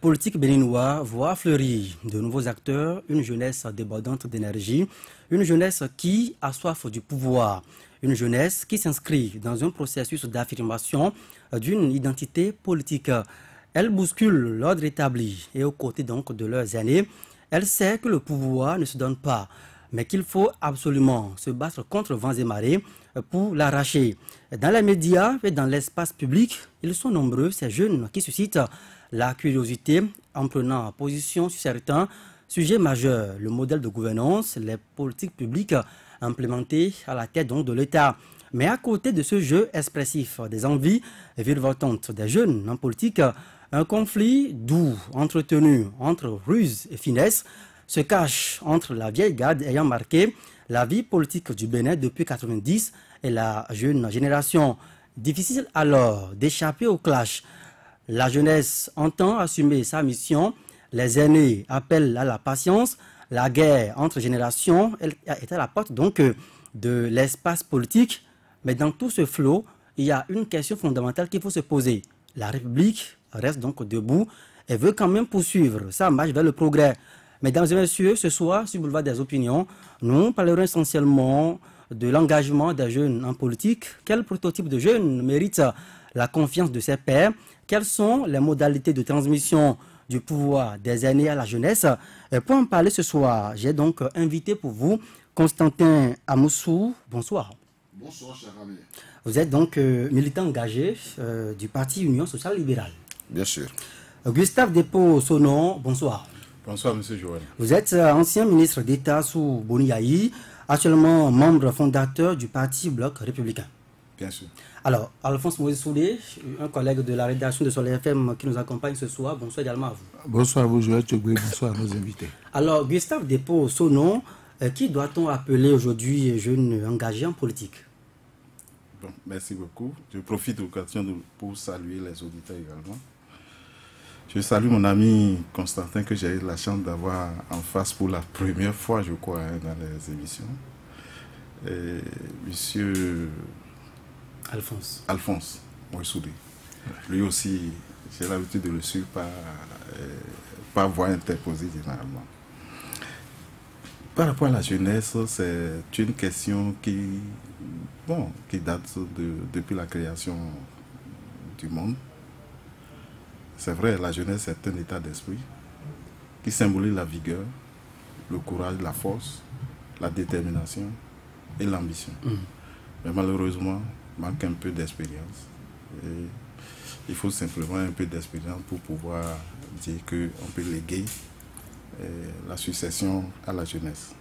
Politique béninois voit fleurir de nouveaux acteurs, une jeunesse débordante d'énergie, une jeunesse qui a soif du pouvoir, une jeunesse qui s'inscrit dans un processus d'affirmation d'une identité politique. Elle bouscule l'ordre établi et aux côtés donc de leurs aînés, elle sait que le pouvoir ne se donne pas, mais qu'il faut absolument se battre contre vents et marées pour l'arracher. Dans les médias et dans l'espace public, ils sont nombreux, ces jeunes qui suscitent la curiosité en prenant position sur certains sujets majeurs, le modèle de gouvernance, les politiques publiques implémentées à la tête donc de l'État. Mais à côté de ce jeu expressif des envies virevoltantes des jeunes en politique, un conflit doux, entretenu entre ruse et finesse, se cache entre la vieille garde ayant marqué la vie politique du Bénin depuis 1990 et la jeune génération. Difficile alors d'échapper au clash. La jeunesse entend assumer sa mission, les aînés appellent à la patience, la guerre entre générations est à la porte donc de l'espace politique. Mais dans tout ce flot, il y a une question fondamentale qu'il faut se poser. La République reste donc debout et veut quand même poursuivre sa marche vers le progrès. Mesdames et messieurs, ce soir, sur Boulevard des Opinions, nous parlerons essentiellement de l'engagement des jeunes en politique. Quel prototype de jeunes mérite la confiance de ses pairs? Quelles sont les modalités de transmission du pouvoir des aînés à la jeunesse? Et pour en parler ce soir, j'ai donc invité pour vous Constantin Amoussou. Bonsoir. Bonsoir, cher ami. Vous êtes donc militant engagé du parti Union Sociale Libérale. Bien sûr. Gustave Despaux-Sonon, bonsoir. Bonsoir, monsieur Joël. Vous êtes ancien ministre d'État sous Boniaï, actuellement membre fondateur du parti Bloc Républicain. Bien sûr. Alors, Alphonse Moïse Soudé, un collègue de la rédaction de Soleil FM qui nous accompagne ce soir, bonsoir également à vous. Bonsoir à vous, Joël Tchogbe, bonsoir à nos invités. Alors, Gustave Despaux-Sonon, qui doit-on appeler aujourd'hui jeune engagé en politique? Bon, merci beaucoup. Je profite de l'occasion pour saluer les auditeurs également. Je salue mon ami Constantin que j'ai eu la chance d'avoir en face pour la première fois, je crois, dans les émissions. Et monsieur Alphonse Moïsoudé. Lui aussi, j'ai l'habitude de le suivre par voix interposée généralement. Par rapport à la jeunesse, c'est une question qui date depuis la création du monde. C'est vrai, la jeunesse est un état d'esprit qui symbolise la vigueur, le courage, la force, la détermination et l'ambition. Mais malheureusement, il manque un peu d'expérience. Il faut simplement un peu d'expérience pour pouvoir dire qu'on peut léguer la succession à la jeunesse.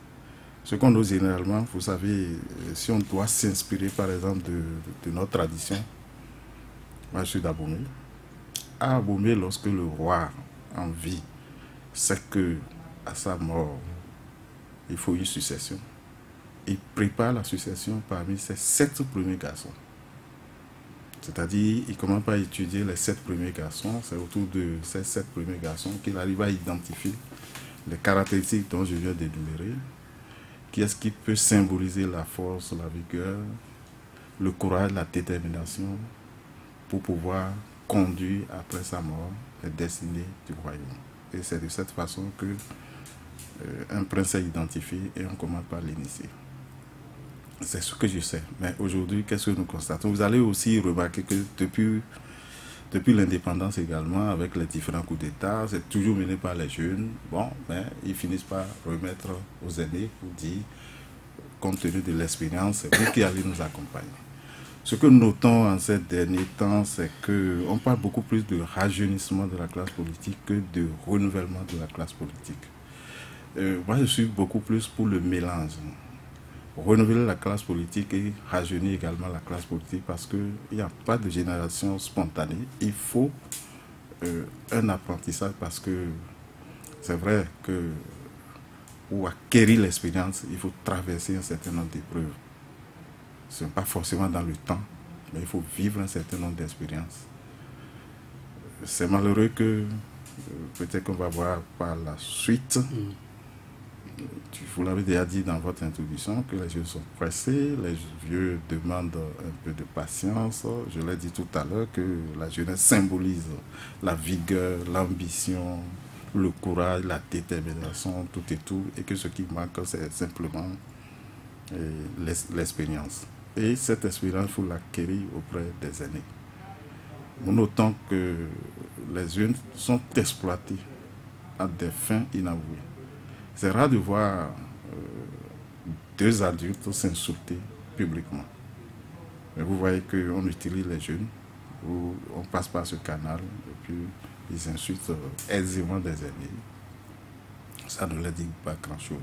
Ce qu'on nous généralement, vous savez, si on doit s'inspirer par exemple de notre tradition, moi je suis d'Abomey. À Abomey, lorsque le roi en vie sait que à sa mort, il faut une succession, il prépare la succession parmi ses 7 premiers garçons. C'est-à-dire, il commence par étudier les 7 premiers garçons, c'est autour de ces 7 premiers garçons qu'il arrive à identifier les caractéristiques dont je viens d'énumérer, qui est-ce qui peut symboliser la force, la vigueur, le courage, la détermination, pour pouvoir conduire après sa mort les destinées du royaume. Et c'est de cette façon que un prince est identifié et on commence par l'initier. C'est ce que je sais. Mais aujourd'hui, qu'est-ce que nous constatons? Vous allez aussi remarquer que depuis l'indépendance également, avec les différents coups d'État, c'est toujours mené par les jeunes. Bon, mais ils finissent par remettre aux aînés pour dire, compte tenu de l'expérience, c'est vous qui allez nous accompagner. Ce que nous notons en ces derniers temps, c'est qu'on parle beaucoup plus de rajeunissement de la classe politique que de renouvellement de la classe politique. Moi, je suis beaucoup plus pour le mélange. Renouveler la classe politique et rajeunir également la classe politique parce qu'il n'y a pas de génération spontanée. Il faut un apprentissage parce que c'est vrai que pour acquérir l'expérience, il faut traverser un certain nombre d'épreuves. Ce n'est pas forcément dans le temps, mais il faut vivre un certain nombre d'expériences. C'est malheureux que peut-être qu'on va voir par la suite vous l'avez déjà dit dans votre introduction, que les jeunes sont pressés, les vieux demandent un peu de patience. Je l'ai dit tout à l'heure que la jeunesse symbolise la vigueur, l'ambition, le courage, la détermination, tout et tout, et que ce qui manque, c'est simplement l'expérience. Et cette expérience, il faut l'acquérir auprès des aînés. Nous notons que les jeunes sont exploités à des fins inavouées. C'est rare de voir deux adultes s'insulter publiquement. Mais vous voyez qu'on utilise les jeunes, on passe par ce canal, et puis ils insultent aisément des aînés. Ça ne leur dit pas grand-chose.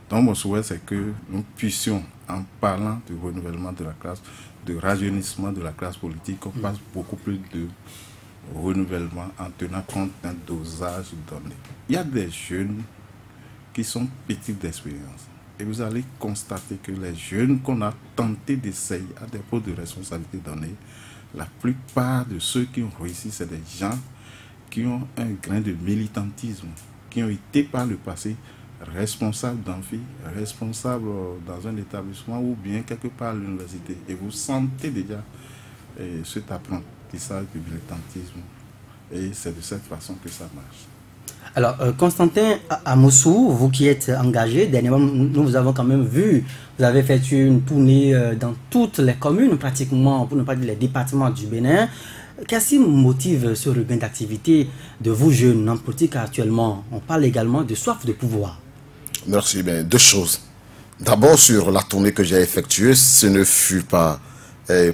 Donc mon souhait, c'est que nous puissions, en parlant du renouvellement de la classe, de rajeunissement de la classe politique, on passe beaucoup plus de renouvellement en tenant compte d'un dosage donné. Il y a des jeunes qui sont petits d'expérience. Et vous allez constater que les jeunes qu'on a tenté d'essayer à des postes de responsabilité donnés, la plupart de ceux qui ont réussi, c'est des gens qui ont un grain de militantisme, qui ont été par le passé responsables d'amphi, responsables dans un établissement ou bien quelque part à l'université. Et vous sentez déjà cet apprentissage du militantisme. Et c'est de cette façon que ça marche. Alors, Constantin Amoussou, vous qui êtes engagé, dernièrement, nous vous avons quand même vu, vous avez fait une tournée dans toutes les communes, pratiquement, pour ne pas dire les départements du Bénin. Qu'est-ce qui motive ce regain d'activité de vous jeunes en politique actuellement? On parle également de soif de pouvoir. Merci. Bien, deux choses. D'abord, sur la tournée que j'ai effectuée, ce ne fut pas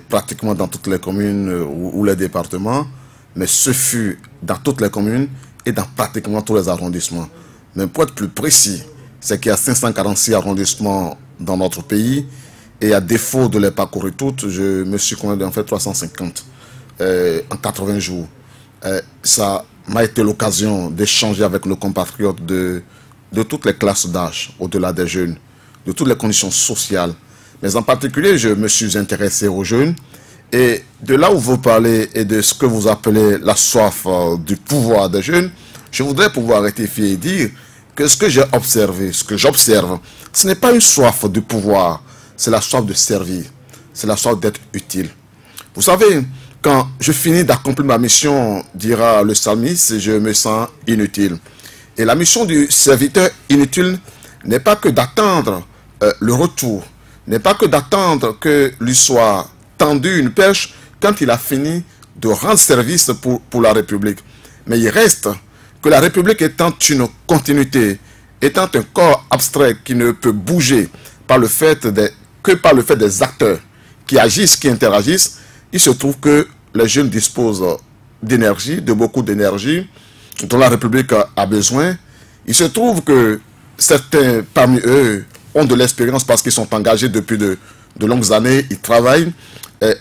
pratiquement dans toutes les communes ou les départements, mais ce fut dans toutes les communes et dans pratiquement tous les arrondissements. Mais pour être plus précis, c'est qu'il y a 546 arrondissements dans notre pays, et à défaut de les parcourir toutes, je me suis convaincu d'en faire 350 en 80 jours. Ça m'a été l'occasion d'échanger avec nos compatriotes de toutes les classes d'âge, au-delà des jeunes, de toutes les conditions sociales. Mais en particulier, je me suis intéressé aux jeunes. Et de là où vous parlez et de ce que vous appelez la soif du pouvoir des jeunes, je voudrais pouvoir rectifier et dire que ce que j'ai observé, ce que j'observe, ce n'est pas une soif de pouvoir, c'est la soif de servir, c'est la soif d'être utile. Vous savez, quand je finis d'accomplir ma mission, dira le psalmiste, je me sens inutile. Et la mission du serviteur inutile n'est pas que d'attendre le retour, n'est pas que d'attendre que lui soit tendu une perche quand il a fini de rendre service pour la République. Mais il reste que la République étant une continuité, étant un corps abstrait qui ne peut bouger par le fait des acteurs qui agissent, qui interagissent, il se trouve que les jeunes disposent d'énergie, de beaucoup d'énergie dont la République a besoin. Il se trouve que certains parmi eux ont de l'expérience parce qu'ils sont engagés depuis de longues années, ils travaillent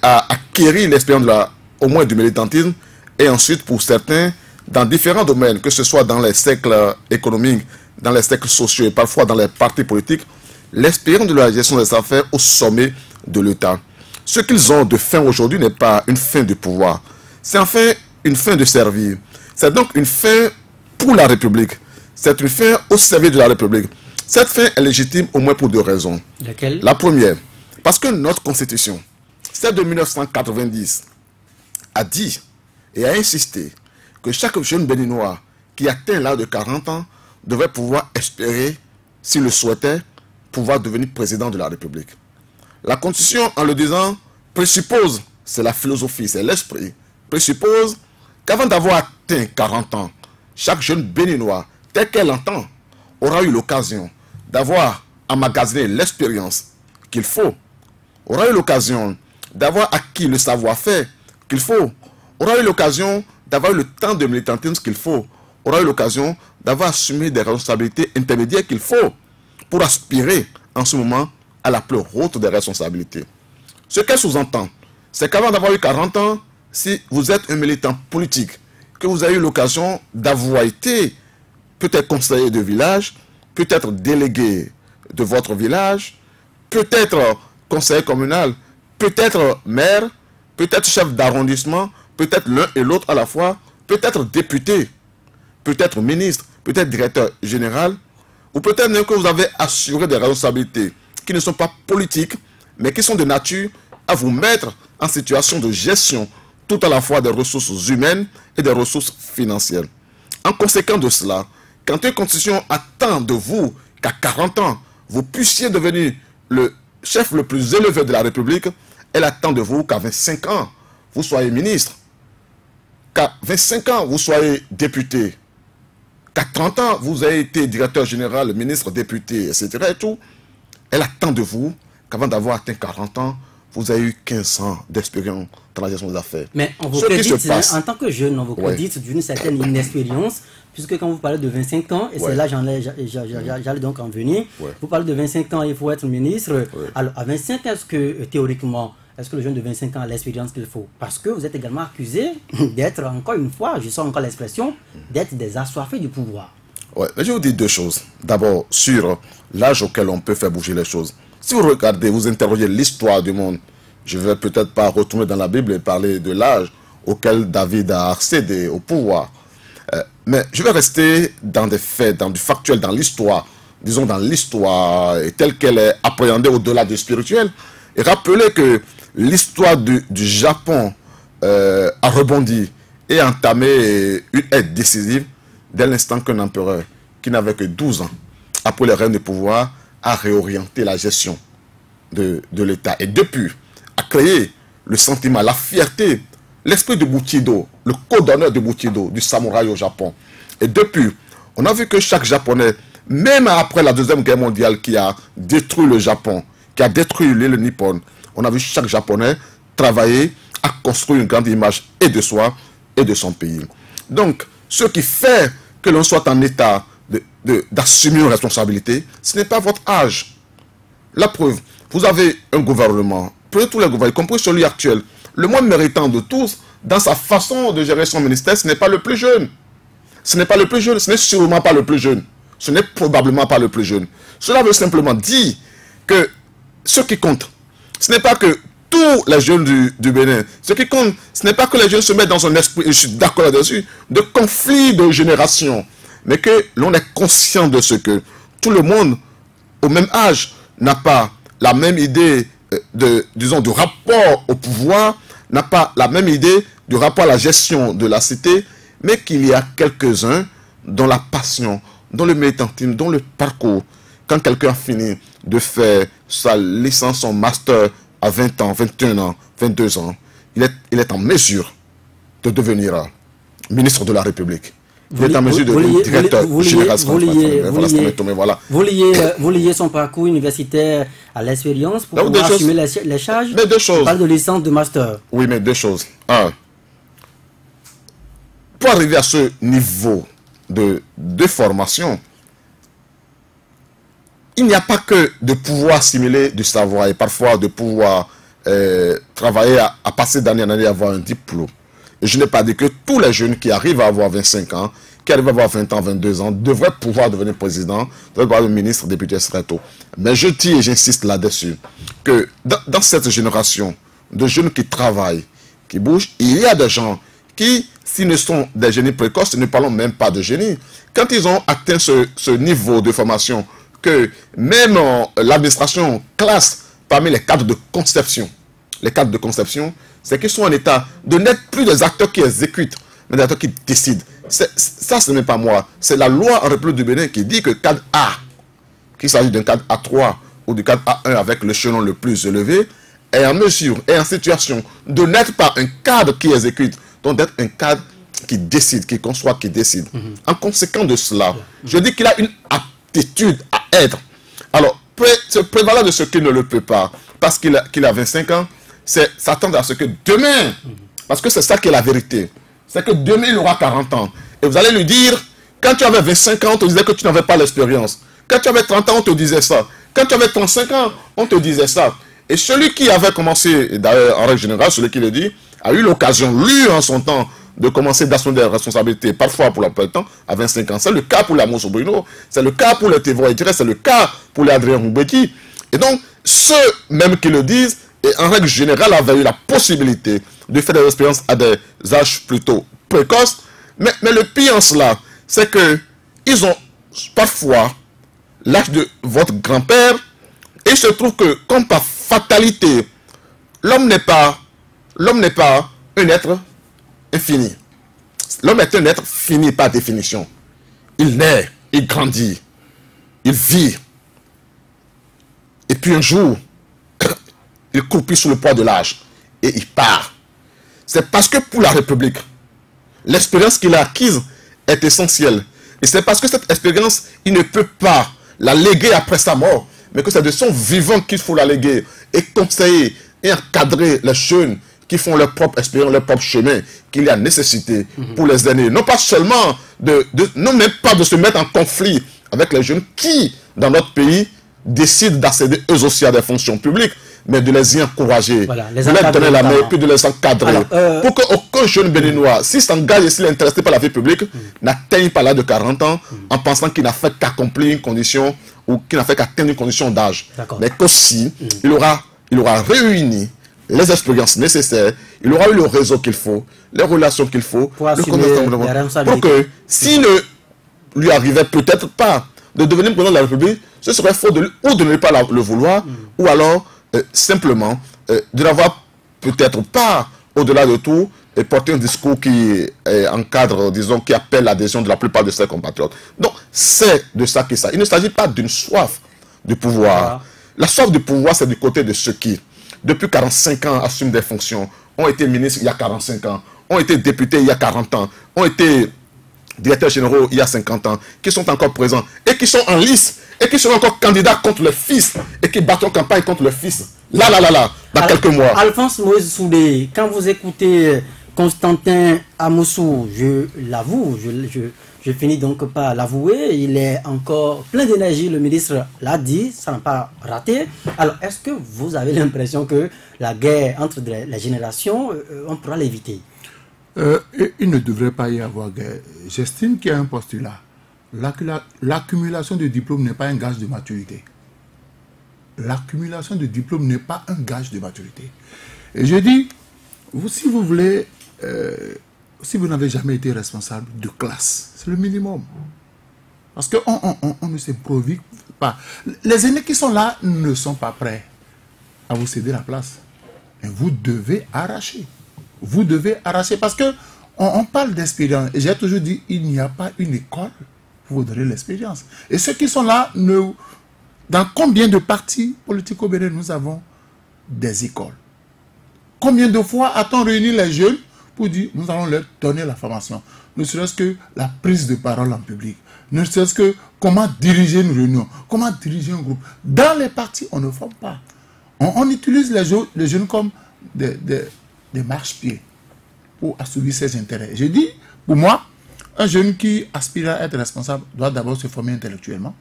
à acquérir l'expérience au moins du militantisme, et ensuite pour certains dans différents domaines, que ce soit dans les cercles économiques, dans les cercles sociaux et parfois dans les partis politiques, l'expérience de la gestion des affaires au sommet de l'État. Ce qu'ils ont de fin aujourd'hui n'est pas une fin de pouvoir, c'est en fait une fin de servir. C'est donc une fin pour la République, c'est une fin au service de la République. Cette fin est légitime au moins pour deux raisons. Laquelle? La première, parce que notre constitution, celle de 1990, a dit et a insisté que chaque jeune béninois qui atteint l'âge de 40 ans devait pouvoir espérer, s'il le souhaitait, pouvoir devenir président de la République. La constitution, en le disant, présuppose, c'est la philosophie, c'est l'esprit, présuppose qu'avant d'avoir atteint 40 ans, chaque jeune béninois, tel qu'elle entend, aura eu l'occasion d'avoir emmagasiné l'expérience qu'il faut, aura eu l'occasion d'avoir acquis le savoir-faire qu'il faut, aura eu l'occasion d'avoir eu le temps de militantisme qu'il faut, aura eu l'occasion d'avoir assumé des responsabilités intermédiaires qu'il faut pour aspirer en ce moment à la plus haute des responsabilités. Ce qu'elle sous-entend, c'est qu'avant d'avoir eu 40 ans, si vous êtes un militant politique, que vous avez eu l'occasion d'avoir été peut-être conseiller de village, peut-être délégué de votre village, peut-être conseiller communal, peut-être maire, peut-être chef d'arrondissement, peut-être l'un et l'autre à la fois, peut-être député, peut-être ministre, peut-être directeur général, ou peut-être même que vous avez assuré des responsabilités qui ne sont pas politiques, mais qui sont de nature à vous mettre en situation de gestion tout à la fois des ressources humaines et des ressources financières. En conséquence de cela, quand une constitution attend de vous qu'à 40 ans, vous puissiez devenir le chef le plus élevé de la République, elle attend de vous qu'à 25 ans, vous soyez ministre, qu'à 25 ans, vous soyez député, qu'à 30 ans, vous ayez été directeur général, ministre, député, etc. Et tout. Elle attend de vous qu'avant d'avoir atteint 40 ans, vous avez eu 15 ans d'expérience dans la gestion des affaires. Mais on vous crédite, en tant que jeune, on vous crédite d'une certaine inexpérience, puisque quand vous parlez de 25 ans, et c'est là j'allais donc en venir, vous parlez de 25 ans, il faut être ministre. Alors, à 25 ans, est-ce que théoriquement, est-ce que le jeune de 25 ans a l'expérience qu'il faut? Parce que vous êtes également accusé d'être, encore une fois, je sens encore l'expression, d'être des assoiffés du pouvoir. Ouais, mais je vous dis deux choses. D'abord, sur l'âge auquel on peut faire bouger les choses. Si vous regardez, vous interrogez l'histoire du monde, je ne vais peut-être pas retourner dans la Bible et parler de l'âge auquel David a accédé au pouvoir. Mais je vais rester dans des faits, dans du factuel, dans l'histoire, disons dans l'histoire telle qu'elle est appréhendée au-delà du spirituel. Et rappeler que l'histoire du Japon a rebondi et a entamé une aide décisive dès l'instant qu'un empereur qui n'avait que 12 ans, après le règne de pouvoir, a réorienté la gestion de l'État. Et depuis, a créé le sentiment, la fierté, l'esprit de Bushido, le code d'honneur de Bushido, du samouraï au Japon. Et depuis, on a vu que chaque Japonais, même après la Deuxième Guerre mondiale qui a détruit le Japon, qui a détruit l'île Nippon, on a vu chaque Japonais travailler à construire une grande image et de soi et de son pays. Donc, ce qui fait que l'on soit en état d'assumer une responsabilité, ce n'est pas votre âge. La preuve, vous avez un gouvernement, prenez tous les gouvernements, y compris celui actuel, le moins méritant de tous, dans sa façon de gérer son ministère, ce n'est pas le plus jeune. Ce n'est pas le plus jeune, ce n'est sûrement pas le plus jeune. Ce n'est probablement pas le plus jeune. Cela veut simplement dire que ce qui compte, ce n'est pas que tous les jeunes du Bénin, ce qui compte, ce n'est pas que les jeunes se mettent dans un esprit, je suis d'accord là-dessus, de conflit de génération, mais que l'on est conscient de ce que tout le monde, au même âge, n'a pas la même idée disons, de rapport au pouvoir, n'a pas la même idée du rapport à la gestion de la cité, mais qu'il y a quelques-uns dont la passion, dont le militantisme, dont le parcours, quand quelqu'un a fini de faire sa licence, son master à 20 ans, 21 ans, 22 ans, il est en mesure de devenir ministre de la République. Il est en mesure de devenir directeur général. Vous liez son parcours universitaire à l'expérience pour pouvoir assumer les charges. Mais deux choses. On parle de licence, de master. Oui, mais deux choses. Un, pour arriver à ce niveau de formation, il n'y a pas que de pouvoir assimiler du savoir et parfois de pouvoir travailler à passer d'année en année à avoir un diplôme. Et je n'ai pas dit que tous les jeunes qui arrivent à avoir 25 ans, qui arrivent à avoir 20 ans, 22 ans, devraient pouvoir devenir président, devraient pouvoir devenir ministre, député, très tôt. Mais je dis et j'insiste là-dessus, que dans cette génération de jeunes qui travaillent, qui bougent, il y a des gens qui, s'ils ne sont des génies précoces, ne parlons même pas de génie. Quand ils ont atteint ce niveau de formation, que même l'administration classe parmi les cadres de conception, c'est qu'ils sont en état de n'être plus des acteurs qui exécutent, mais des acteurs qui décident. Ça, ce n'est pas moi. C'est la loi en République du Bénin qui dit que cadre A, qu'il s'agit d'un cadre A3 ou du cadre A1 avec l'échelon le plus élevé, est en mesure, est en situation de n'être pas un cadre qui exécute, donc d'être un cadre qui décide, qui conçoit, qui décide. En conséquence de cela, je dis qu'il a une aptitude à être. Alors, se prévalant de ce qu'il ne le peut pas, parce qu'il a 25 ans, c'est s'attendre à ce que demain, parce que c'est ça qui est la vérité, c'est que demain il aura 40 ans. Et vous allez lui dire, quand tu avais 25 ans, on te disait que tu n'avais pas l'expérience. Quand tu avais 30 ans, on te disait ça. Quand tu avais 35 ans, on te disait ça. Et celui qui avait commencé, et d'ailleurs en règle générale, celui qui le dit, a eu l'occasion, lui en son temps, de commencer d'assumer des responsabilités, parfois pour l'emploi du temps, à 25 ans. C'est le cas pour l'Amos Bruno, c'est le cas pour les Thévo et c'est le cas pour les Adrien Roubeki. Et donc, ceux même qui le disent, et en règle générale, avaient eu la possibilité de faire des expériences à des âges plutôt précoces. Mais le pire en cela, c'est qu'ils ont parfois l'âge de votre grand-père, et il se trouve que, comme par fatalité, l'homme n'est pas un être infini. L'homme est un être fini par définition. Il naît, il grandit, il vit. Et puis un jour, il croupit sous le poids de l'âge et il part. C'est parce que pour la République, l'expérience qu'il a acquise est essentielle. Et c'est parce que cette expérience, il ne peut pas la léguer après sa mort, mais que c'est de son vivant qu'il faut la léguer et conseiller et encadrer les jeunes qui font leur propre expérience, leur propre chemin, qu'il y a nécessité pour les aînés. Non pas seulement non même pas de se mettre en conflit avec les jeunes qui, dans notre pays, décident d'accéder eux aussi à des fonctions publiques, mais de les y encourager, voilà, de leur donner la main et puis de les encadrer. Pour qu'aucun jeune béninois, s'il s'engage et s'il est intéressé par la vie publique, n'atteigne pas l'âge de 40 ans en pensant qu'il n'a fait qu'accomplir une condition ou qu'il n'a fait qu'atteindre une condition d'âge. Mais qu'aussi, il aura réuni les expériences nécessaires, il aura eu le réseau qu'il faut, les relations qu'il faut, le connaissance pour que s'il ne lui arrivait peut-être pas de devenir président de la République, ce serait faux de ne pas le vouloir, ou alors simplement de n'avoir peut-être pas, au-delà de tout, et porter un discours qui encadre, disons, qui appelle l'adhésion de la plupart de ses compatriotes. Donc, c'est de ça qu'il s'agit. Il ne s'agit pas d'une soif de pouvoir. La soif de pouvoir, c'est du côté de ceux qui, depuis 45 ans, assument des fonctions, ont été ministres il y a 45 ans, ont été députés il y a 40 ans, ont été directeurs généraux il y a 50 ans, qui sont encore présents, et qui sont en lice, et qui seront encore candidats contre le fils, et qui battent en campagne contre le fils. Dans quelques mois. Alphonse Moïse Soudé, quand vous écoutez Constantin Amoussou, je l'avoue, je finis donc par l'avouer, il est encore plein d'énergie, le ministre l'a dit, ça n'a pas raté. Alors, est-ce que vous avez l'impression que la guerre entre les générations, on pourra l'éviter? Il ne devrait pas y avoir guerre. J'estime qu'il y a un postulat. L'accumulation de diplômes n'est pas un gage de maturité. L'accumulation de diplômes n'est pas un gage de maturité. Et je dis, si vous voulez, si vous n'avez jamais été responsable de classe, c'est le minimum. Parce qu'on ne s'improvise pas. Les aînés qui sont là ne sont pas prêts à vous céder la place. Mais vous devez arracher. Vous devez arracher parce que on parle d'expérience. Et j'ai toujours dit, il n'y a pas une école pour vous donner l'expérience. Et ceux qui sont là, dans combien de partis politiques au Bénin nous avons des écoles? Combien de fois a-t-on réuni les jeunes pour dire, nous allons leur donner la formation? Ne serait-ce que la prise de parole en public. Ne serait-ce que comment diriger une réunion. Comment diriger un groupe. Dans les partis, on ne forme pas. On utilise les jeunes comme des marche-pieds pour assouvir ses intérêts. Je dis, pour moi, un jeune qui aspire à être responsable doit d'abord se former intellectuellement,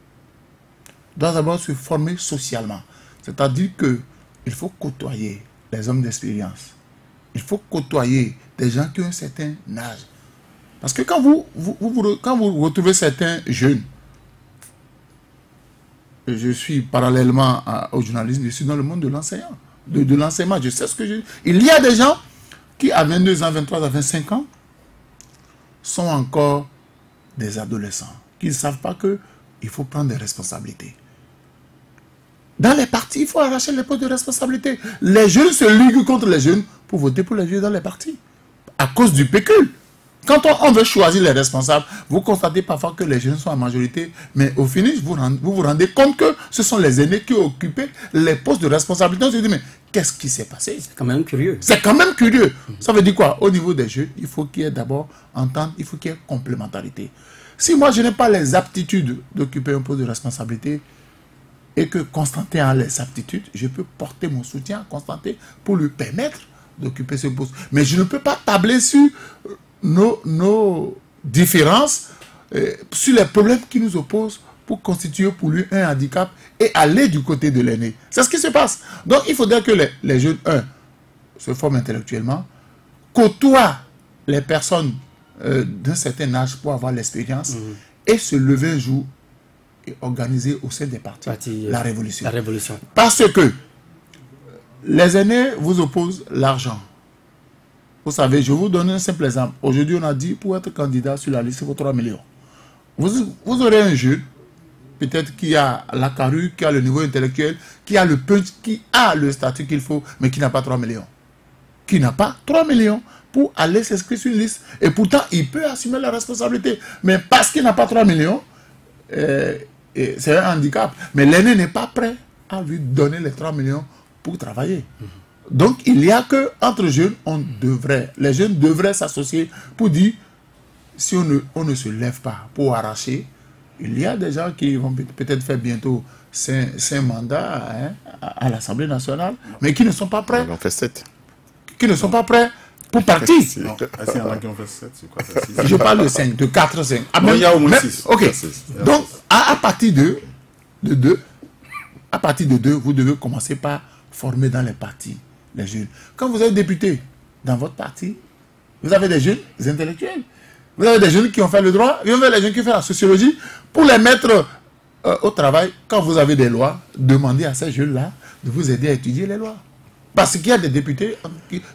doit d'abord se former socialement. C'est-à-dire qu'il faut côtoyer les hommes d'expérience. Il faut côtoyer des gens qui ont un certain âge. Parce que quand vous retrouvez certains jeunes, je suis parallèlement au journalisme, je suis dans le monde de l'enseignant, de l'enseignement, je sais ce que je dis. Il y a des gens qui, à 22 ans, 23 ans, 25 ans, sont encore des adolescents, qui ne savent pas qu'il faut prendre des responsabilités. Dans les partis, il faut arracher les postes de responsabilité. Les jeunes se liguent contre les jeunes pour voter pour les vieux dans les partis. À cause du pécule. Quand on veut choisir les responsables, vous constatez parfois que les jeunes sont en majorité, mais au finish, vous vous rendez compte que ce sont les aînés qui ont occupé les postes de responsabilité. On se dit, mais qu'est-ce qui s'est passé? C'est quand même curieux. C'est quand même curieux. Ça veut dire quoi? Au niveau des jeunes, il faut qu'il y ait d'abord entente, il faut qu'il y ait complémentarité. Si moi, je n'ai pas les aptitudes d'occuper un poste de responsabilité, et que Constantin a les aptitudes, je peux porter mon soutien à Constantin pour lui permettre d'occuper ce poste. Mais je ne peux pas tabler sur nos différences, sur les problèmes qui nous opposent pour constituer pour lui un handicap et aller du côté de l'aîné. C'est ce qui se passe. Donc il faudrait que les jeunes, se forment intellectuellement, côtoient les personnes d'un certain âge pour avoir l'expérience et se lever un jour et organiser au sein des partis la révolution. Parce que les aînés vous opposent l'argent. Vous savez, je vous donne un simple exemple. Aujourd'hui, on a dit, pour être candidat sur la liste, il faut 3 millions. Vous aurez un jeune peut-être qui a la carrure, qui a le niveau intellectuel, qui a le punch, qui a le statut qu'il faut, mais qui n'a pas 3 millions. Qui n'a pas 3 millions pour aller s'inscrire sur une liste. Et pourtant, il peut assumer la responsabilité. Mais parce qu'il n'a pas 3 millions, c'est un handicap. Mais l'aîné n'est pas prêt à lui donner les 3 millions pour travailler. Donc, il n'y a que entre jeunes, les jeunes devraient s'associer pour dire, si on ne se lève pas pour arracher, il y a des gens qui vont peut-être faire bientôt 5 mandats à l'Assemblée nationale, mais qui ne sont pas prêts. Ils en fait 7. Qui ne sont pas prêts pour partir. Non, est-ce qu'il y en a qui ont fait 7? C'est quoi, 6? Je parle de 5, de 4, 5. Ah, non, il y a au moins 6. Ok. Donc, à partir de 2, à partir de 2, vous devez commencer par former dans les partis les jeunes. Quand vous êtes député dans votre parti, vous avez des jeunes intellectuels. Vous avez des jeunes qui ont fait le droit, vous avez des jeunes qui ont fait la sociologie. Pour les mettre au travail, quand vous avez des lois, demandez à ces jeunes-là de vous aider à étudier les lois. Parce qu'il y a des députés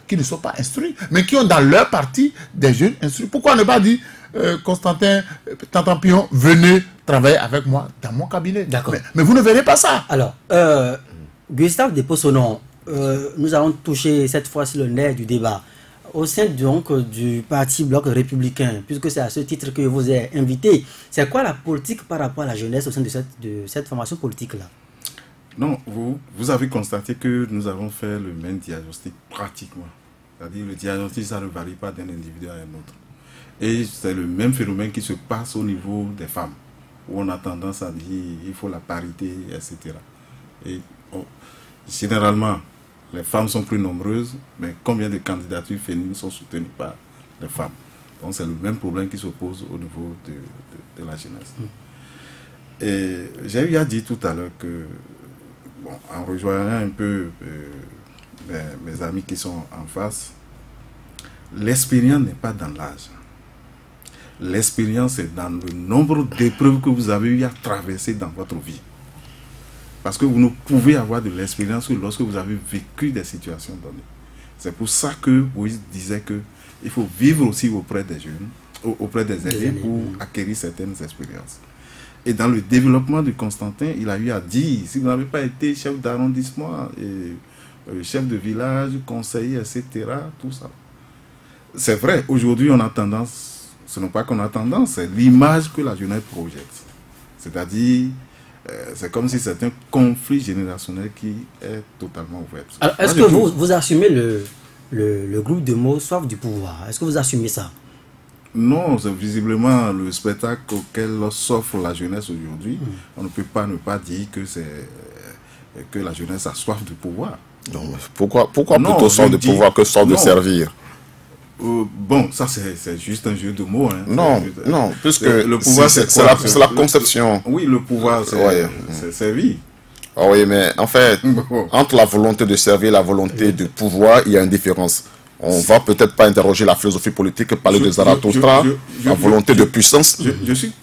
qui ne sont pas instruits, mais qui ont dans leur parti des jeunes instruits. Pourquoi ne pas dire, Constantin Tantampion, venez travailler avec moi dans mon cabinet. D'accord. Mais vous ne verrez pas ça. Alors, Gustave Depossonon, nous allons toucher cette fois-ci le nerf du débat. Au sein donc du parti Bloc républicain, puisque c'est à ce titre que je vous ai invité, c'est quoi la politique par rapport à la jeunesse au sein de cette formation politique-là? Non, vous avez constaté que nous avons fait le même diagnostic pratiquement. C'est-à-dire le diagnostic, ça ne varie pas d'un individu à un autre. Et c'est le même phénomène qui se passe au niveau des femmes, où on a tendance à dire il faut la parité, etc. Et généralement, les femmes sont plus nombreuses, mais combien de candidatures féminines sont soutenues par les femmes? Donc c'est le même problème qui se pose au niveau de la jeunesse. Et j'ai eu à dire tout à l'heure que, bon, en rejoignant un peu mes amis qui sont en face, l'expérience n'est pas dans l'âge. L'expérience est dans le nombre d'épreuves que vous avez eu à traverser dans votre vie. Parce que vous ne pouvez avoir de l'expérience que lorsque vous avez vécu des situations données. C'est pour ça que Moïse disait qu'il faut vivre aussi auprès des jeunes, auprès des aînés pour acquérir certaines expériences. Et dans le développement de Constantin, il a eu à dire, si vous n'avez pas été chef d'arrondissement, chef de village, conseiller, etc., tout ça. C'est vrai, aujourd'hui on a tendance, ce n'est pas qu'on a tendance, c'est l'image que la jeunesse projette. C'est-à-dire, c'est comme si c'est un conflit générationnel qui est totalement ouvert. Est-ce que vous assumez le groupe de mots soif du pouvoir? Est-ce que vous assumez ça? Non, c'est visiblement le spectacle auquel s'offre la jeunesse aujourd'hui. On ne peut pas ne pas dire que la jeunesse a soif de pouvoir. Donc, pourquoi plutôt soif de pouvoir que soif de servir? Bon, ça c'est juste un jeu de mots. Hein. Non, puisque le pouvoir c'est la conception. Oui, le pouvoir c'est servir. Ah oui, mais en fait, entre la volonté de servir et la volonté de pouvoir, il y a une différence. On va peut-être pas interroger la philosophie politique, parler de Zarathustra, la volonté de puissance. Je suis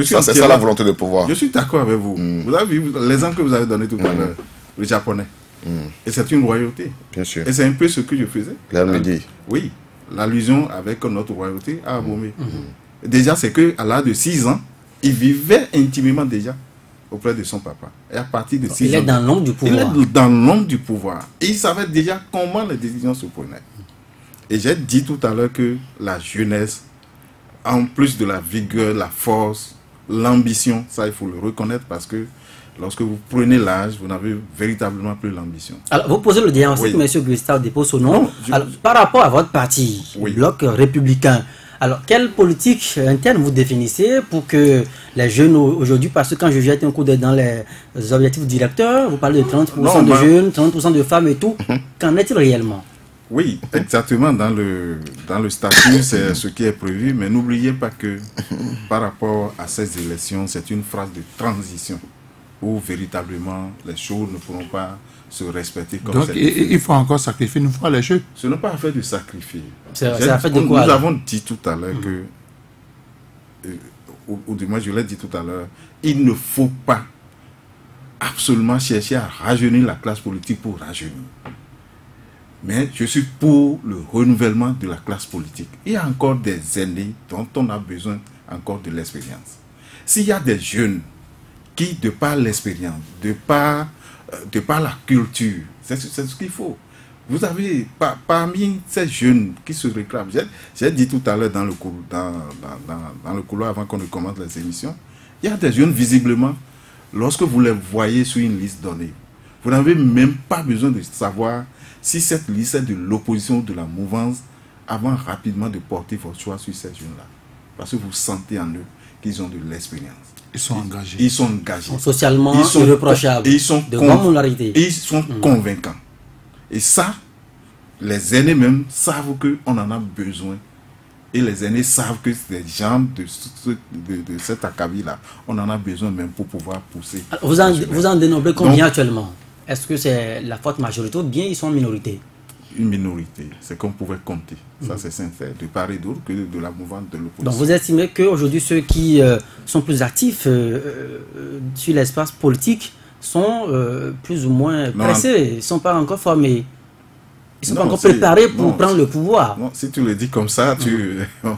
ça, c'est ça la volonté de pouvoir. Je suis d'accord avec vous. Vous avez vu l'exemple que vous avez donné tout à l'heure, le japonais. Et c'est une royauté. Bien sûr. Et c'est un peu ce que je faisais. Là, me dit. Oui, l'allusion avec notre royauté à Abomey. Déjà, c'est qu'à l'âge de 6 ans, il vivait intimement déjà auprès de son papa. Et à partir de 6 ans... Il est dans l'ombre du pouvoir. Il est dans l'ombre du pouvoir. Et il savait déjà comment les décisions se prenaient. Et j'ai dit tout à l'heure que la jeunesse, en plus de la vigueur, la force, l'ambition, ça il faut le reconnaître parce que lorsque vous prenez l'âge, vous n'avez véritablement plus l'ambition. Alors, vous posez le diagnostic, M. Gustave Depossonon. Par rapport à votre parti, Bloc républicain, alors quelle politique interne vous définissez pour que les jeunes aujourd'hui, parce que quand je jette un coup d'œil dans les objectifs directeurs, vous parlez de 30% de jeunes, 30% de femmes et tout, qu'en est-il réellement? Oui, exactement. Dans le statut, c'est ce qui est prévu. Mais n'oubliez pas que par rapport à ces élections, c'est une phase de transition où véritablement les choses ne pourront pas se respecter comme donc il faut encore sacrifier une fois les choses. Ce n'est pas affaire de sacrifier. C'est affaire de quoi? Nous avons dit tout à l'heure que, ou du moins je l'ai dit tout à l'heure, il ne faut pas absolument chercher à rajeunir la classe politique pour rajeunir. Mais je suis pour le renouvellement de la classe politique. Il y a encore des aînés dont on a besoin encore de l'expérience. S'il y a des jeunes qui, de par l'expérience, de par la culture, c'est ce qu'il faut. Vous avez, parmi ces jeunes qui se réclament, j'ai dit tout à l'heure dans le couloir avant qu'on ne commence les émissions, il y a des jeunes visiblement, lorsque vous les voyez sur une liste donnée, vous n'avez même pas besoin de savoir si cette liste est de l'opposition ou de la mouvance avant rapidement de porter votre choix sur ces jeunes-là. Parce que vous sentez en eux qu'ils ont de l'expérience. Ils sont engagés. Ils sont engagés. Socialement irréprochables. Ils sont de bonne moralité. Ils sont convaincants. Et ça, les aînés même savent qu'on en a besoin. Et les aînés savent que les gens de cet acabit-là, on en a besoin même pour pouvoir pousser. Vous en dénombrez combien actuellement? Est-ce que c'est la forte majorité ou bien ils sont en minorité? Une minorité, c'est qu'on pouvait compter. Ça, c'est sincère, de part et d'autre, que de la mouvance de l'opposition. Donc vous estimez qu'aujourd'hui, ceux qui sont plus actifs sur l'espace politique sont plus ou moins pressés, ils ne sont pas encore formés. Ils ne sont pas encore préparés pour prendre le pouvoir. Non, si tu le dis comme ça,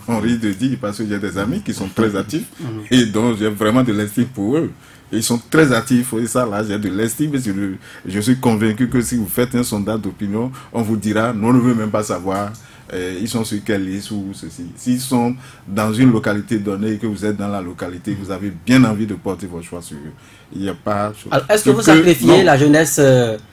on rit de dire, parce que j'ai des amis qui sont très actifs et dont j'ai vraiment de l'estime pour eux. Et ils sont très actifs, et ça là, j'ai de l'estime. Je suis convaincu que si vous faites un sondage d'opinion, on vous dira, non, on ne veut même pas savoir, ils sont sur quelle liste ou ceci. S'ils sont dans une localité donnée et que vous êtes dans la localité, vous avez bien envie de porter votre choix sur eux. Il n'y a pas... Est-ce que vous sacrifiez la jeunesse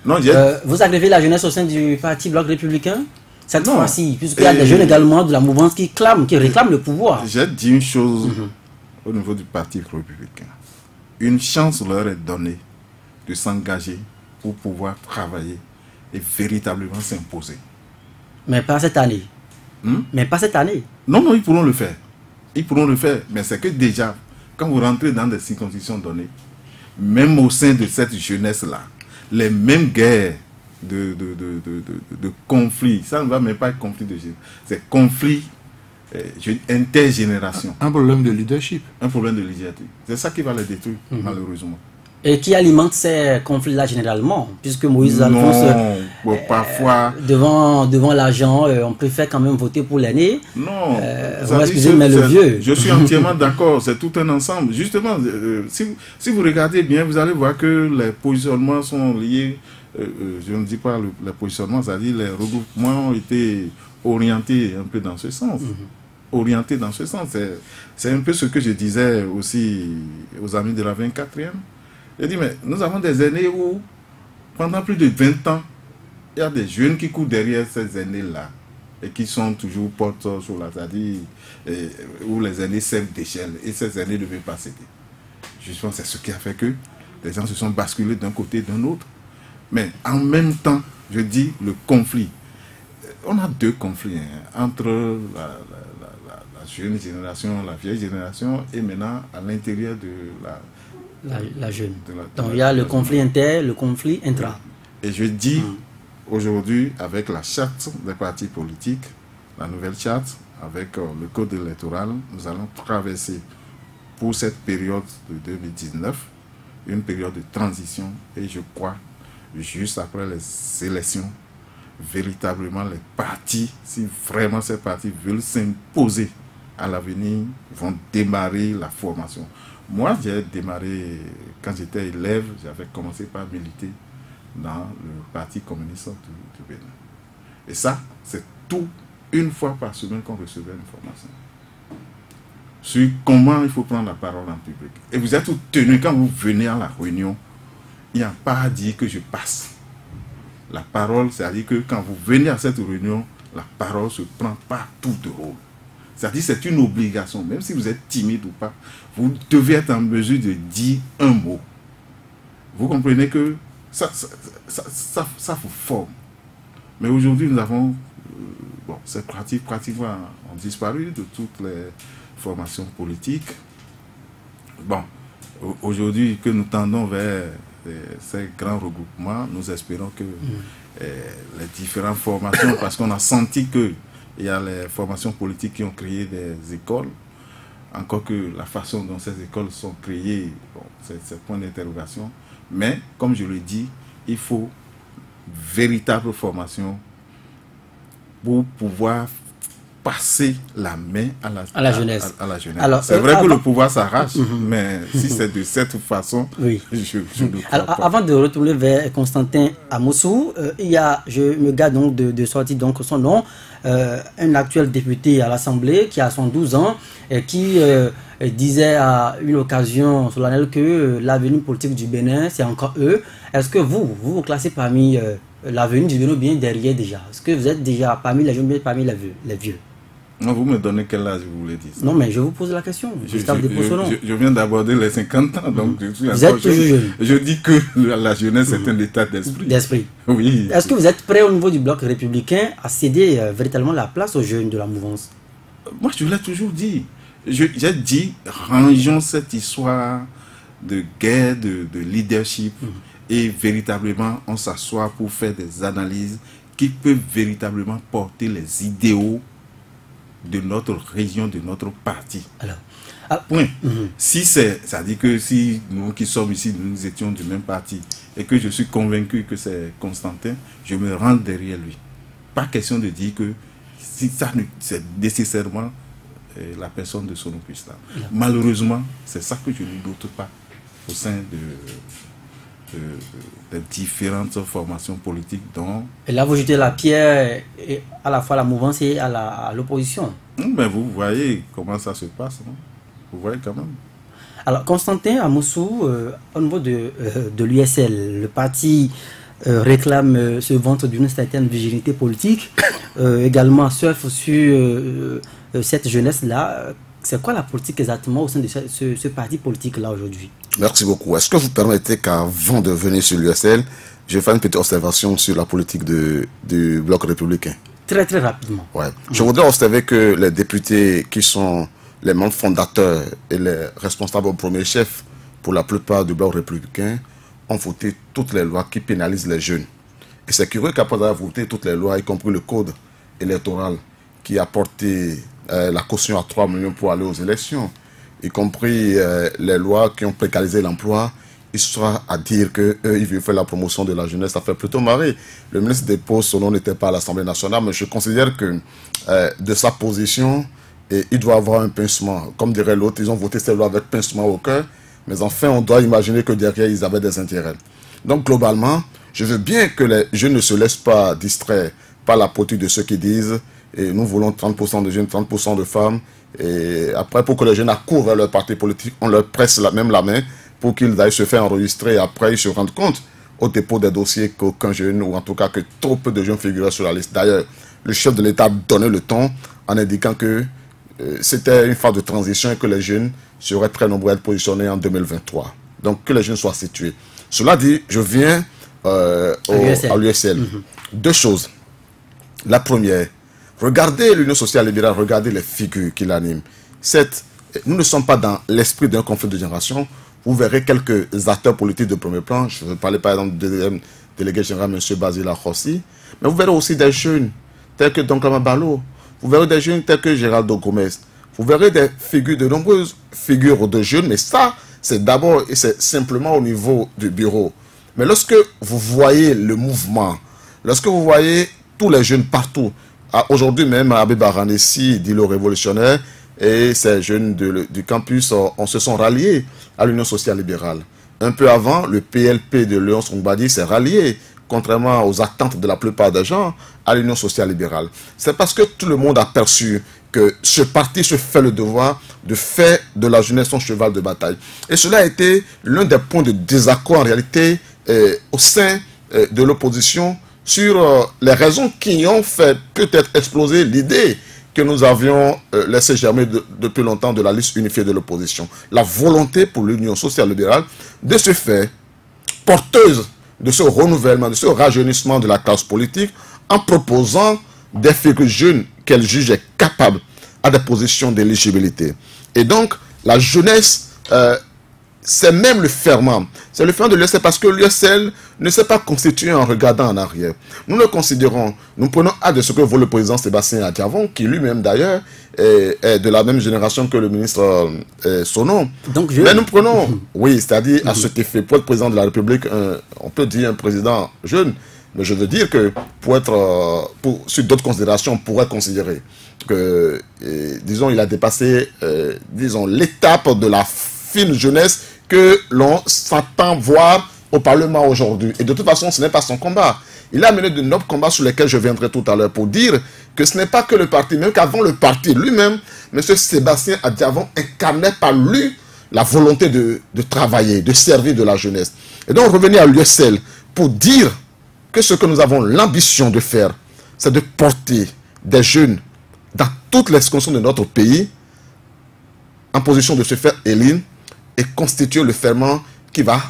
vous sacrifiez la jeunesse au sein du parti Bloc républicain cette fois-ci, puisqu'il y a des jeunes également de la mouvance qui réclament le pouvoir. J'ai dit une chose au niveau du parti républicain. Une chance leur est donnée de s'engager pour pouvoir travailler et véritablement s'imposer. Mais pas cette année. Mais pas cette année. Non, ils pourront le faire. Ils pourront le faire. Mais c'est que déjà, quand vous rentrez dans des circonscriptions données, même au sein de cette jeunesse-là, les mêmes guerres de conflits, ça ne va même pas être conflit de génération, c'est conflit intergénération. Un problème de leadership. Un problème de leadership. C'est ça qui va les détruire, malheureusement. Et qui alimente ces conflits-là généralement, puisque Moïse Alphonse, parfois, devant l'argent, on préfère quand même voter pour l'aîné. Non, excusez, mais le vieux. Je suis entièrement d'accord, c'est tout un ensemble. Justement, si vous regardez bien, vous allez voir que les positionnements sont liés, je ne dis pas les positionnements, c'est-à-dire les regroupements ont été orientés un peu dans ce sens. Orientés dans ce sens. C'est un peu ce que je disais aussi aux amis de la 24e. J'ai dit, mais nous avons des aînés où, pendant plus de 20 ans, il y a des jeunes qui courent derrière ces aînés-là et qui sont toujours porteurs sur la, c'est-à-dire où les aînés servent d'échelle et ces aînés ne veulent pas céder. Justement, c'est ce qui a fait que les gens se sont basculés d'un côté et d'un autre. Mais en même temps, je dis le conflit. On a deux conflits entre la jeune génération, la vieille génération et maintenant à l'intérieur de la jeune. Donc il y a le conflit inter, le conflit intra. Et je dis aujourd'hui, avec la charte des partis politiques, la nouvelle charte, avec le code électoral, nous allons traverser pour cette période de 2019 une période de transition. Et je crois, juste après les élections, véritablement les partis, si vraiment ces partis veulent s'imposer à l'avenir, vont démarrer la formation. Moi, j'ai démarré, quand j'étais élève, j'avais commencé par militer dans le Parti communiste du Bénin. Et ça, c'est tout une fois par semaine qu'on recevait une formation sur comment il faut prendre la parole en public. Et vous êtes tenu, quand vous venez à la réunion, il n'y a pas à dire que je passe. La parole, c'est-à-dire que quand vous venez à cette réunion, la parole se prend pas tout de rôle. C'est-à-dire c'est une obligation, même si vous êtes timide ou pas, vous devez être en mesure de dire un mot. Vous comprenez que ça vous forme. Mais aujourd'hui, nous avons, ces pratiques pratiquement ont disparu de toutes les formations politiques. Bon, aujourd'hui que nous tendons vers ces grands regroupements, nous espérons que les différentes formations, parce qu'on a senti que il y a les formations politiques qui ont créé des écoles, encore que la façon dont ces écoles sont créées, bon, c'est point d'interrogation. Mais, comme je le dis, il faut véritable formation pour pouvoir passer la main à la jeunesse. C'est vrai que le pouvoir s'arrache, mais si c'est de cette façon, oui. je ne crois alors, pas. Avant de retourner vers Constantin Amoussou, je me garde donc de sortir donc son nom, un actuel député à l'Assemblée qui a 112 ans et qui disait à une occasion solennelle que l'avenir politique du Bénin, c'est encore eux. Est-ce que vous classez parmi l'avenir du Bénin bien derrière déjà? Est-ce que vous êtes déjà parmi les jeunes, bien parmi les vieux? Non, vous me donnez quel âge vous voulez dire ça? Non, mais je vous pose la question. Je viens d'aborder les 50 ans, donc je suis vous êtes toujours jeune. Je dis que la jeunesse est un état d'esprit. Oui. Est-ce que vous êtes prêt au niveau du bloc républicain à céder véritablement la place aux jeunes de la mouvance? Moi, je l'ai toujours dit. J'ai dit, rangeons cette histoire de guerre, de leadership, et véritablement, on s'assoit pour faire des analyses qui peuvent véritablement porter les idéaux de notre région, de notre parti. Alors, point. Si ça dit que si nous qui sommes ici, nous étions du même parti, et que je suis convaincu que c'est Constantin, je me rends derrière lui. Pas question de dire que si ça c'est nécessairement la personne de Sono Puisla. Malheureusement, c'est ça que je ne doute pas au sein des différentes formations politiques dont... Et là, vous jetez la pierre à la fois à la mouvance et à l'opposition. Mais vous voyez comment ça se passe, non? Vous voyez quand même. Alors, Constantin Amoussou, au niveau de l'USL, le parti réclame ce ventre d'une certaine virginité politique, également surfe sur cette jeunesse-là. C'est quoi la politique exactement au sein de ce parti politique-là aujourd'hui? Merci beaucoup. Est-ce que vous permettez qu'avant de venir sur l'USL, je fasse une petite observation sur la politique du bloc républicain? Très très rapidement. Ouais. Je voudrais observer que les députés qui sont les membres fondateurs et les responsables au premier chef pour la plupart du bloc républicain ont voté toutes les lois qui pénalisent les jeunes. Et c'est curieux qu'après avoir voté toutes les lois, y compris le code électoral qui a porté la caution à 3 millions pour aller aux élections, y compris les lois qui ont précarisé l'emploi, histoire à dire qu'eux, ils veulent faire la promotion de la jeunesse, ça fait plutôt marrer. Le ministre des Postes, son nom n'était pas à l'Assemblée nationale, mais je considère que de sa position, il doit avoir un pincement. Comme dirait l'autre, ils ont voté ces lois avec pincement au cœur, mais enfin, on doit imaginer que derrière, ils avaient des intérêts. Donc, globalement, je veux bien que les jeunes ne se laissent pas distraire par la politique de ceux qui disent et nous voulons 30% de jeunes, 30% de femmes. Et après, pour que les jeunes accourent vers leur parti politique, on leur presse même la main pour qu'ils aillent se faire enregistrer. Et après, ils se rendent compte au dépôt des dossiers qu'aucun jeune, ou en tout cas que trop peu de jeunes figuraient sur la liste. D'ailleurs, le chef de l'État donnait le ton en indiquant que c'était une phase de transition et que les jeunes seraient très nombreux à être positionnés en 2023. Donc, que les jeunes soient situés. Cela dit, je viens à l'USL. Deux choses. La première, regardez l'Union sociale libérale, regardez les figures qui l'animent. Nous ne sommes pas dans l'esprit d'un conflit de génération. Vous verrez quelques acteurs politiques de premier plan. Je vais parler par exemple du deuxième délégué général, M. Basila Khossi. Mais vous verrez aussi des jeunes tels que Donkama Balo. Vous verrez des jeunes tels que Géraldo Gomez. Vous verrez des figures, de nombreuses figures de jeunes. Mais ça, c'est d'abord et c'est simplement au niveau du bureau. Mais lorsque vous voyez le mouvement, lorsque vous voyez tous les jeunes partout, aujourd'hui même à Abeba Ranessi, dit le révolutionnaire, et ces jeunes du campus se sont ralliés à l'Union sociale libérale. Un peu avant, le PLP de Léon Songbadi s'est rallié, contrairement aux attentes de la plupart des gens, à l'Union sociale libérale. C'est parce que tout le monde a perçu que ce parti se fait le devoir de faire de la jeunesse son cheval de bataille. Et cela a été l'un des points de désaccord en réalité au sein de l'opposition sur les raisons qui ont fait peut-être exploser l'idée que nous avions laissé germer depuis longtemps de la liste unifiée de l'opposition. La volonté pour l'Union sociale libérale de se faire porteuse de ce renouvellement, de ce rajeunissement de la classe politique en proposant des figures jeunes qu'elle jugeait capables à des positions d'éligibilité. Et donc, la jeunesse, c'est même le ferment. C'est le ferment de l'USL parce que l'USL ne s'est pas constitué en regardant en arrière. Nous le considérons, nous prenons acte de ce que vaut le président Sébastien Adiavon, qui lui-même d'ailleurs est de la même génération que le ministre Sono. Donc, mais nous prenons, oui, c'est-à-dire à cet effet, pour être président de la République, on peut dire un président jeune, Mais je veux dire que sur d'autres considérations, on pourrait considérer que, disons, il a dépassé, disons, l'étape de la fine jeunesse que l'on s'attend voir au Parlement aujourd'hui. Et de toute façon, ce n'est pas son combat. Il a mené de nobles combats sur lesquels je viendrai tout à l'heure pour dire que ce n'est pas que le parti, même qu'avant le parti lui-même, M. Sébastien Adjavon incarnait par lui la volonté de travailler, de servir de la jeunesse. Et donc revenir à l'USL pour dire que ce que nous avons l'ambition de faire, c'est de porter des jeunes dans toutes les circonstances de notre pays en position de se faire élire et constituer le ferment qui va,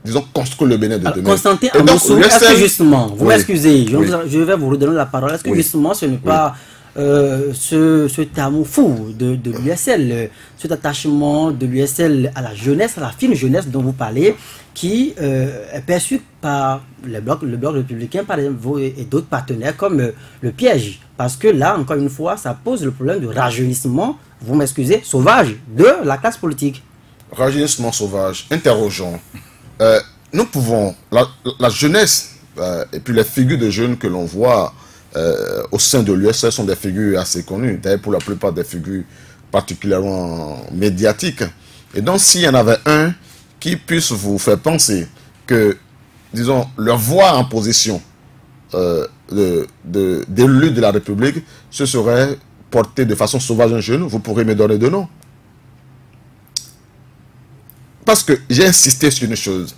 disons, construire le Bénin de demain. Constantin Amoussou, est-ce que justement, vous m'excusez, je vais vous redonner la parole, est-ce que justement ce n'est pas cet amour fou de l'USL, cet attachement de l'USL à la jeunesse, à la fine jeunesse dont vous parlez, qui est perçu par le bloc républicain, par vous et d'autres partenaires comme le piège. Parce que là, encore une fois, ça pose le problème de rajeunissement, vous m'excusez, sauvage de la classe politique. Rajeunissement sauvage, interrogeons. Nous pouvons, la jeunesse et puis les figures de jeunes que l'on voit au sein de l'USL sont des figures assez connues, d'ailleurs pour la plupart des figures particulièrement médiatiques. Et donc s'il y en avait un qui puisse vous faire penser que, disons, leur voix en position d'élu de la République, ce serait porté de façon sauvage un jeune, vous pourrez me donner de nom. Parce que j'ai insisté sur une chose.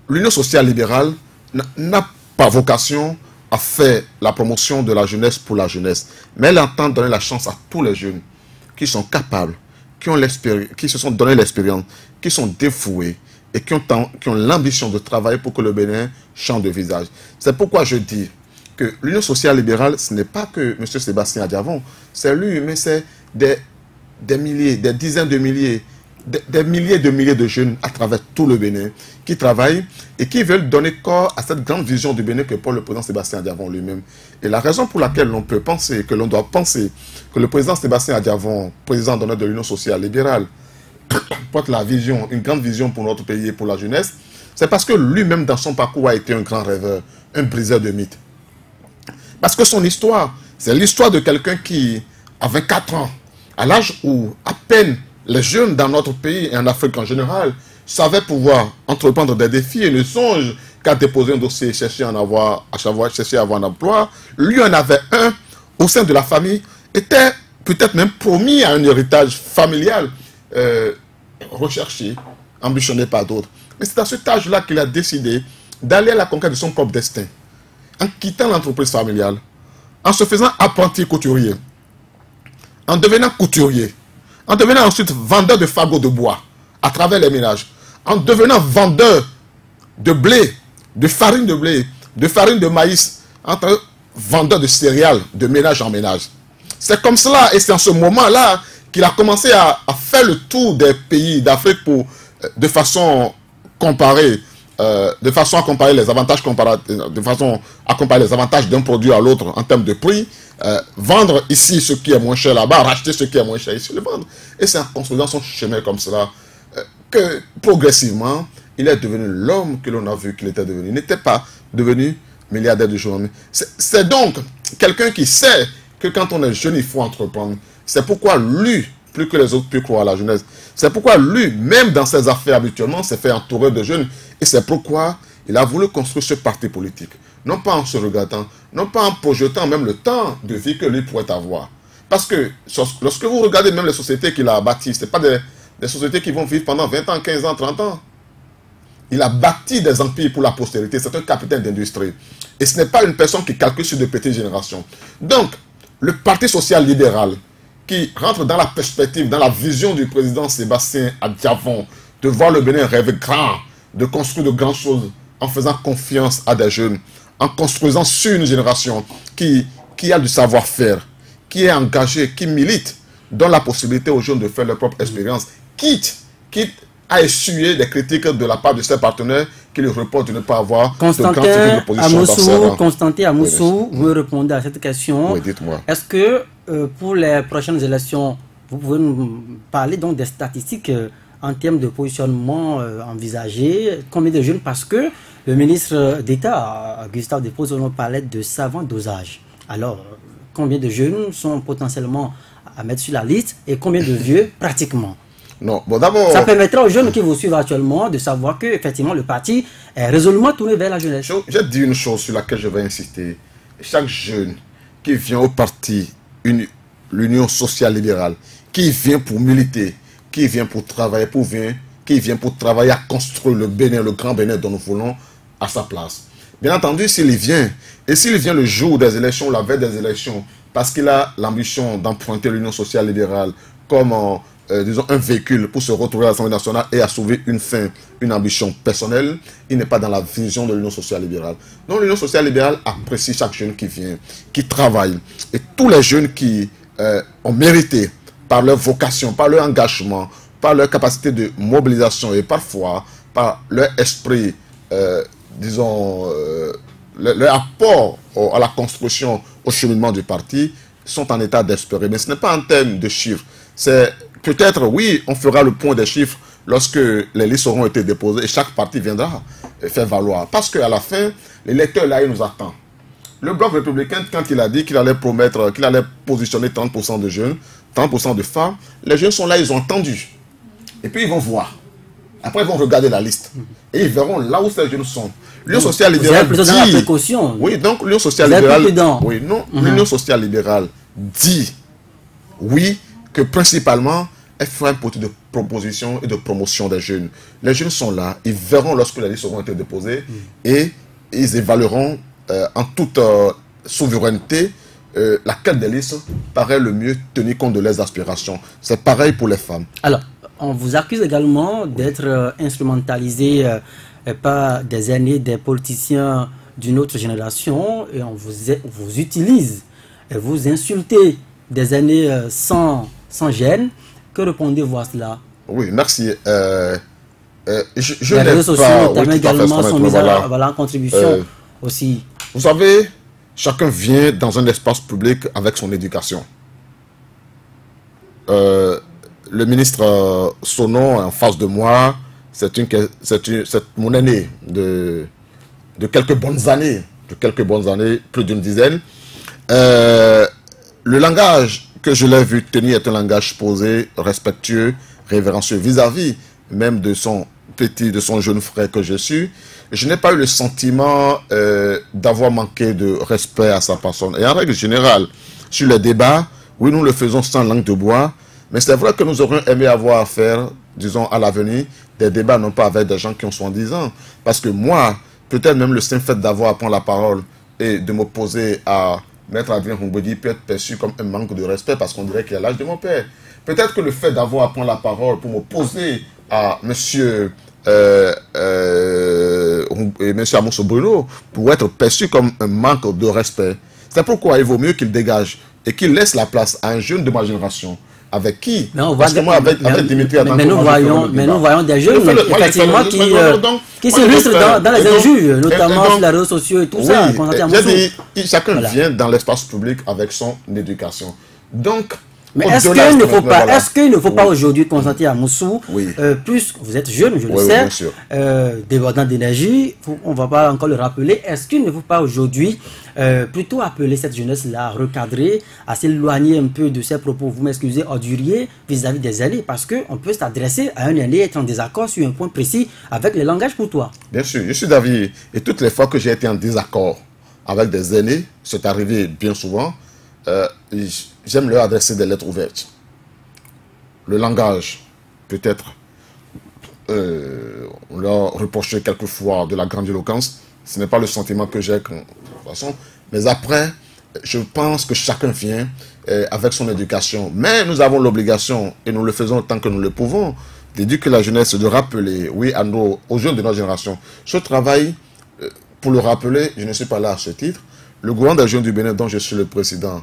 L'Union sociale libérale n'a pas vocation à faire la promotion de la jeunesse pour la jeunesse. Mais elle entend donner la chance à tous les jeunes qui sont capables, qui se sont donné l'expérience, qui sont dévoués et qui ont l'ambition de travailler pour que le Bénin change de visage. C'est pourquoi je dis que l'Union sociale libérale, ce n'est pas que M. Sébastien Adjavon, c'est lui, mais c'est des milliers, des dizaines de milliers, des milliers de jeunes à travers tout le Bénin qui travaillent et qui veulent donner corps à cette grande vision du Bénin que porte le président Sébastien Adjavon lui-même. Et la raison pour laquelle l'on peut penser, que l'on doit penser que le président Sébastien Adjavon, président d'honneur de l'Union sociale libérale, porte la vision, une grande vision pour notre pays et pour la jeunesse, c'est parce que lui-même dans son parcours a été un grand rêveur, un briseur de mythes. Parce que son histoire, c'est l'histoire de quelqu'un qui, à 24 ans, à l'âge où à peine les jeunes dans notre pays et en Afrique en général savaient pouvoir entreprendre des défis et ne songent qu'à déposer un dossier et chercher à avoir un emploi, lui en avait un au sein de la famille, était peut-être même promis à un héritage familial recherché, ambitionné par d'autres. Mais c'est à cet âge-là qu'il a décidé d'aller à la conquête de son propre destin, en quittant l'entreprise familiale, en se faisant apprenti couturier, en devenant couturier, en devenant ensuite vendeur de fagots de bois à travers les ménages, en devenant vendeur de blé, de farine de blé, de farine de maïs, vendeur de céréales de ménage en ménage. C'est comme cela et c'est en ce moment-là qu'il a commencé à faire le tour des pays d'Afrique pour, de façon à comparer les avantages les avantages d'un produit à l'autre en termes de prix, vendre ici ce qui est moins cher là-bas, racheter ce qui est moins cher ici, le vendre. Et c'est en construisant son chemin comme cela que progressivement, il est devenu l'homme que l'on a vu qu'il était devenu. Il n'était pas devenu milliardaire du jour au lendemain. C'est donc quelqu'un qui sait que quand on est jeune, il faut entreprendre. C'est pourquoi lui, plus que les autres, peut croire à la jeunesse. C'est pourquoi lui, même dans ses affaires habituellement, s'est fait entourer de jeunes. Et c'est pourquoi il a voulu construire ce parti politique. Non pas en se regardant, non pas en projetant même le temps de vie que lui pourrait avoir. Parce que lorsque vous regardez même les sociétés qu'il a bâties, ce n'est pas des sociétés qui vont vivre pendant 20 ans, 15 ans, 30 ans. Il a bâti des empires pour la postérité. C'est un capitaine d'industrie. Et ce n'est pas une personne qui calcule sur de petites générations. Donc, le Parti social libéral, qui rentre dans la perspective, dans la vision du président Sébastien Adjavon, de voir le Bénin rêver grand, de construire de grandes choses en faisant confiance à des jeunes, en construisant sur une génération qui a du savoir-faire, qui est engagée, qui milite, donne la possibilité aux jeunes de faire leur propre expérience, quitte à essuyer des critiques de la part de ses partenaires qui lui reportent de ne pas avoir de grande figure d'opposition dans ses rangs. Constantin Amoussou, vous me répondez à cette question. Oui, dites-moi. Est-ce que pour les prochaines élections, vous pouvez nous parler donc des statistiques en termes de positionnement envisagé, combien de jeunes, parce que Le ministre d'État, Gustave Desposé, parlait de savant dosage. Alors, combien de jeunes sont potentiellement à mettre sur la liste et combien de vieux pratiquement? Non, bon d'abord... Ça permettra aux jeunes qui vous suivent actuellement de savoir que effectivement le parti est résolument tourné vers la jeunesse. J'ai dit une chose sur laquelle je vais insister. Chaque jeune qui vient au parti, l'Union sociale libérale, qui vient pour militer, qui vient pour travailler, qui vient pour travailler à construire le Bénin, le grand Bénin dont nous voulons, à sa place. Bien entendu, s'il vient, et s'il vient le jour des élections, la veille des élections, parce qu'il a l'ambition d'emprunter l'Union sociale libérale comme disons, un véhicule pour se retrouver à l'Assemblée nationale et à sauver une fin, une ambition personnelle, il n'est pas dans la vision de l'Union sociale libérale. Donc l'Union sociale libérale apprécie chaque jeune qui vient, qui travaille. Et tous les jeunes qui ont mérité, par leur vocation, par leur engagement, par leur capacité de mobilisation et parfois par leur esprit, disons, leur apport à la construction, au cheminement du parti, sont en état d'espérer. Mais ce n'est pas en termes de chiffres. C'est peut-être, oui, on fera le point des chiffres lorsque les listes auront été déposées et chaque parti viendra faire valoir. Parce qu'à la fin, l'électeur là, il nous attend. Le bloc républicain, quand il a dit qu'il allait promettre, qu'il allait positionner 30% de jeunes, 30% de femmes, les jeunes sont là, ils ont entendu. Et puis ils vont voir. Après, ils vont regarder la liste. Et ils verront là où ces jeunes sont. L'Union sociale libérale dit... Dans la précaution. Oui, donc l'Union sociale libérale... Oui, non, l'Union sociale libérale dit, oui, que principalement, elle fera une politique de proposition et de promotion des jeunes. Les jeunes sont là, ils verront lorsque les listes auront été déposées et ils évalueront en toute souveraineté laquelle des listes paraît le mieux tenir compte de leurs aspirations. C'est pareil pour les femmes. Alors, on vous accuse également d'être instrumentalisé par des aînés, des politiciens d'une autre génération, et on vous utilise, et vous insultez des aînés sans gêne. Que répondez-vous à cela? Oui, merci. Les réseaux sociaux notamment également sont mis en contribution aussi. Vous savez, chacun vient dans un espace public avec son éducation. Le ministre Sonon en face de moi, c'est mon aîné de quelques bonnes années, plus d'une dizaine. Le langage que je l'ai vu tenir est un langage posé, respectueux, révérencieux vis-à-vis même de son jeune frère que je suis. Je n'ai pas eu le sentiment d'avoir manqué de respect à sa personne. Et en règle générale, sur les débats, oui, nous le faisons sans langue de bois, mais c'est vrai que nous aurions aimé avoir à faire, disons, à l'avenir, des débats non pas avec des gens qui ont 70 ans. Parce que moi, peut-être même le simple fait d'avoir à prendre la parole et de m'opposer à Maître Adrien Humbedi peut être perçu comme un manque de respect parce qu'on dirait qu'il a l'âge de mon père. Peut-être que le fait d'avoir à prendre la parole pour m'opposer à monsieur Amosso Bruno pourrait être perçu comme un manque de respect. C'est pourquoi il vaut mieux qu'il dégage et qu'il laisse la place à un jeune de ma génération. Avec qui? Parce que moi, avec Dimitri Adanko, mais nous voyons des jeunes effectivement qui s'illustrent dans les injures, notamment sur les réseaux sociaux et tout ça. Chacun vient dans l'espace public avec son éducation. Donc, mais est-ce qu'il ne faut pas aujourd'hui constater à Moussou, plus vous êtes jeune, je le sais, débordant d'énergie, on ne va pas encore le rappeler, est-ce qu'il ne faut pas aujourd'hui plutôt appeler cette jeunesse-là à recadrer, à s'éloigner un peu de ses propos, vous m'excusez, orduriers vis-à-vis des aînés, parce qu'on peut s'adresser à un aîné, être en désaccord sur un point précis avec le langage pour toi. Bien sûr, je suis d'avis, et toutes les fois que j'ai été en désaccord avec des aînés, c'est arrivé bien souvent, j'aime leur adresser des lettres ouvertes. Le langage, peut-être, on leur reprochait quelquefois de la grandiloquence. Ce n'est pas le sentiment que j'ai de toute façon. Mais après, je pense que chacun vient avec son éducation. Mais nous avons l'obligation, et nous le faisons tant que nous le pouvons, d'éduquer la jeunesse, de rappeler, oui, aux jeunes de notre génération. Ce travail, pour le rappeler, je ne suis pas là à ce titre. Le gouvernement des jeunes du Bénin, dont je suis le président,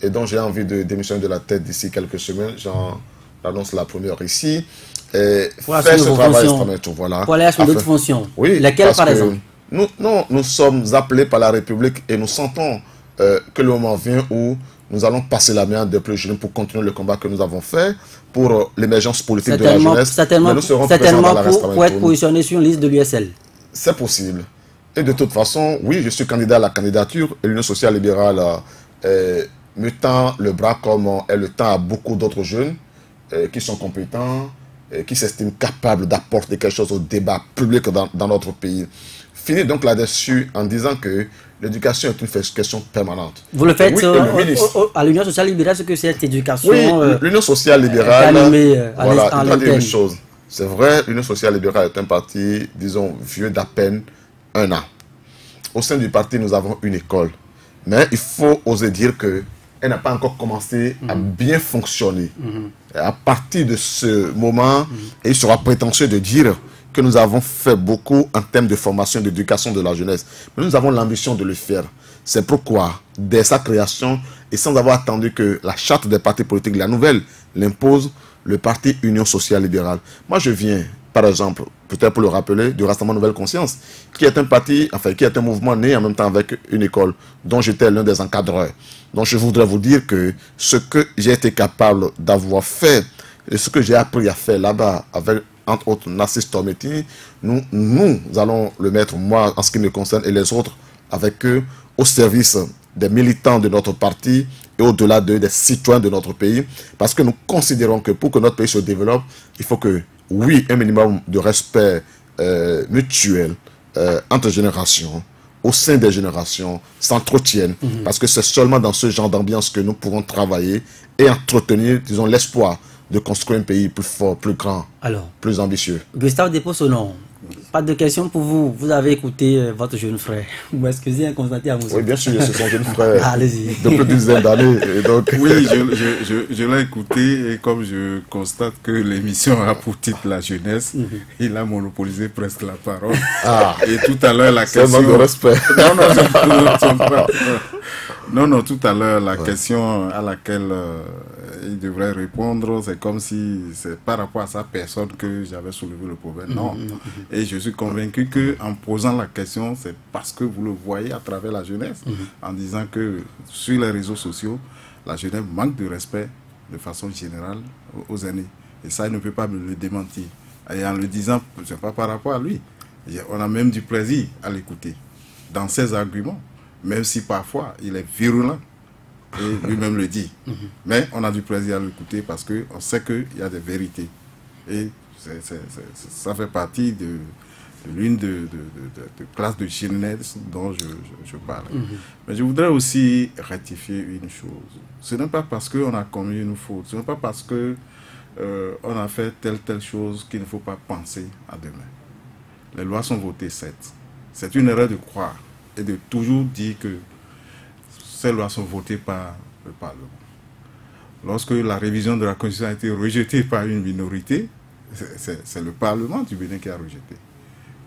et dont j'ai envie de démissionner de la tête d'ici quelques semaines, j'en annonce la première ici, faire ce travail extrêmement. Voilà. Pour aller à d'autres fonctions. Oui, lesquelles par exemple? Nous sommes appelés par la République et nous sentons que le moment vient où nous allons passer la main des plus jeunes pour continuer le combat que nous avons fait pour l'émergence politique de la jeunesse. Certainement pour être positionné sur une liste de l'USL. C'est possible. Et de toute façon, oui, je suis candidat à la candidature et l'Union sociale libérale me tend le bras comme elle le tend à beaucoup d'autres jeunes qui sont compétents, qui s'estiment capables d'apporter quelque chose au débat public dans notre pays. Fini donc là-dessus en disant que l'éducation est une question permanente. Vous le faites oui, à l'Union sociale libérale, ce que cette éducation... Oui, l'Union sociale libérale, voilà, il dire une chose. C'est vrai, l'Union sociale libérale est un parti, disons, vieux d'à peine 1 an. Au sein du parti, nous avons une école. Mais il faut oser dire qu'elle n'a pas encore commencé à bien fonctionner. À partir de ce moment, il sera prétentieux de dire que nous avons fait beaucoup en termes de formation et d'éducation de la jeunesse. Mais nous avons l'ambition de le faire. C'est pourquoi, dès sa création, et sans avoir attendu que la charte des partis politiques, la nouvelle, l'impose, le parti Union sociale libérale. Moi, je viens, par exemple, peut-être pour le rappeler, du Rassemblement Nouvelle Conscience, qui est un parti, enfin, qui est un mouvement né en même temps avec une école, dont j'étais l'un des encadreurs. Donc, je voudrais vous dire que ce que j'ai été capable d'avoir fait, et ce que j'ai appris à faire là-bas, avec, entre autres, Nassis Tormetti, nous allons le mettre, moi, en ce qui me concerne, et les autres, avec eux, au service des militants de notre parti et au-delà des citoyens de notre pays, parce que nous considérons que pour que notre pays se développe, il faut que, oui, un minimum de respect mutuel entre générations, au sein des générations, s'entretiennent, parce que c'est seulement dans ce genre d'ambiance que nous pourrons travailler et entretenir, disons, l'espoir de construire un pays plus fort, plus grand, plus ambitieux. Gustave Despossonon, pas de question pour vous. Vous avez écouté votre jeune frère. Vous m'excusez, Constantin Amoussou. Oui, bien sûr, c'est son jeune frère. Allez-y. Depuis une dizaine d'années. Donc... Oui, je l'ai écouté et comme je constate que l'émission a pour titre la jeunesse, il a monopolisé presque la parole. Et tout à l'heure, la question... C'est un manque de respect. Non, tout à l'heure, la question à laquelle il devrait répondre, c'est comme si c'est par rapport à sa personne que j'avais soulevé le problème. Non. Et je suis convaincu qu'en posant la question, c'est parce que vous le voyez à travers la jeunesse, en disant que sur les réseaux sociaux, la jeunesse manque de respect de façon générale aux aînés. Et ça, il ne peut pas me le démentir. Et en le disant, ce n'est pas par rapport à lui. On a même du plaisir à l'écouter dans ses arguments, même si parfois il est virulent. Et lui-même le dit. Mais on a du plaisir à l'écouter parce qu'on sait qu'il y a des vérités. Et ça fait partie de l'une de classes de jeunesse dont je parle. Mais je voudrais aussi rectifier une chose. Ce n'est pas parce qu'on a commis une faute, ce n'est pas parce qu'on a fait telle chose qu'il ne faut pas penser à demain. Les lois sont votées, certes. C'est une erreur de croire et de toujours dire que ces lois sont votées par le Parlement. Lorsque la révision de la Constitution a été rejetée par une minorité, c'est le Parlement du Bénin qui a rejeté.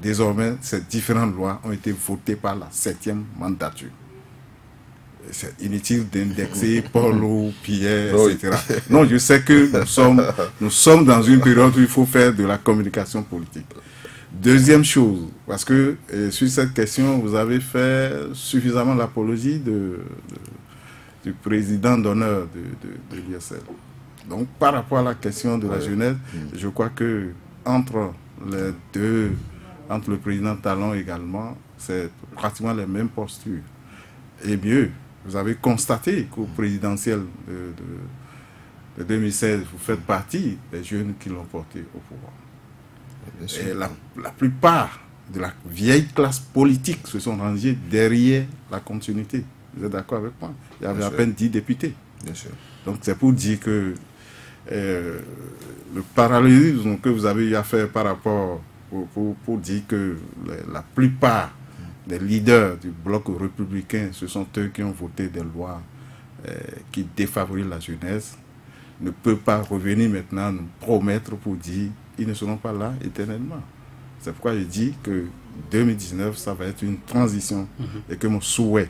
Désormais, ces différentes lois ont été votées par la 7e mandature. C'est inutile d'indexer Paulo, Pierre, etc. Non, je sais que nous sommes dans une période où il faut faire de la communication politique. Deuxième chose, parce que sur cette question, vous avez fait suffisamment l'apologie du président d'honneur de l'ISL. Donc, par rapport à la question de la jeunesse, je crois que entre le président Talon également, c'est pratiquement les mêmes postures. Et mieux, vous avez constaté qu'au présidentiel de 2016, vous faites partie des jeunes qui l'ont porté au pouvoir. Et la plupart de la vieille classe politique se sont rangés derrière la continuité. Vous êtes d'accord avec moi? Il y avait à peine 10 députés. Bien sûr. Donc c'est pour dire que le parallélisme que vous avez eu à faire par rapport, pour dire que la plupart des leaders du bloc républicain, ce sont eux qui ont voté des lois qui défavorisent la jeunesse, ne peut pas revenir maintenant nous promettre pour dire ils ne seront pas là éternellement. C'est pourquoi je dis que 2019, ça va être une transition et que mon souhait,